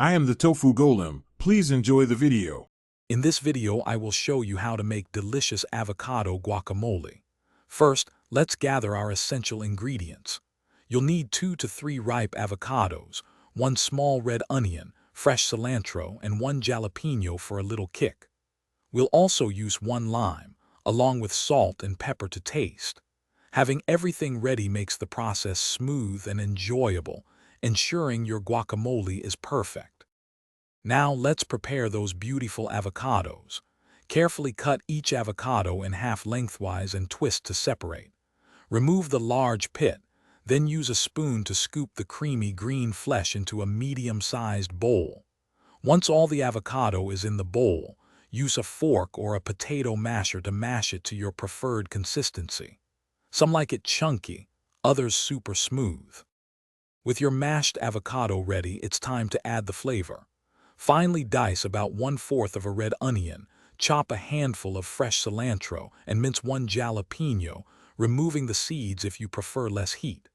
I am the Tofu Golem. Please enjoy the video. In this video, I will show you how to make delicious avocado guacamole. First, let's gather our essential ingredients. You'll need 2 to 3 ripe avocados, 1 small red onion, fresh cilantro, and 1 jalapeno for a little kick. We'll also use 1 lime, along with salt and pepper to taste. Having everything ready makes the process smooth and enjoyable, ensuring your guacamole is perfect. Now let's prepare those beautiful avocados. Carefully cut each avocado in half lengthwise and twist to separate. Remove the large pit, then use a spoon to scoop the creamy green flesh into a medium-sized bowl. Once all the avocado is in the bowl, use a fork or a potato masher to mash it to your preferred consistency. Some like it chunky, others super smooth. With your mashed avocado ready, it's time to add the flavor. Finely dice about 1/4 of a red onion, chop a handful of fresh cilantro, and mince 1 jalapeno, removing the seeds if you prefer less heat.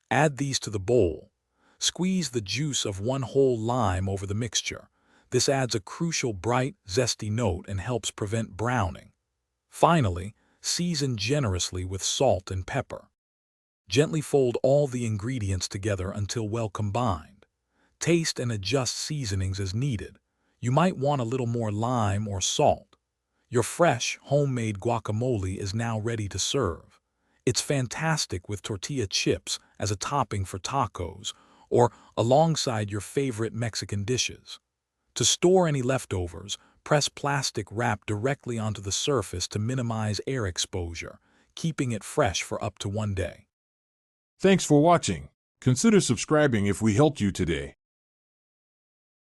Add these to the bowl. Squeeze the juice of 1 whole lime over the mixture. This adds a crucial bright, zesty note and helps prevent browning. Finally, season generously with salt and pepper. Gently fold all the ingredients together until well combined. Taste and adjust seasonings as needed. You might want a little more lime or salt. Your fresh, homemade guacamole is now ready to serve. It's fantastic with tortilla chips as a topping for tacos or alongside your favorite Mexican dishes. To store any leftovers, press plastic wrap directly onto the surface to minimize air exposure, keeping it fresh for up to 1 day. Thanks for watching. Consider subscribing if we helped you today.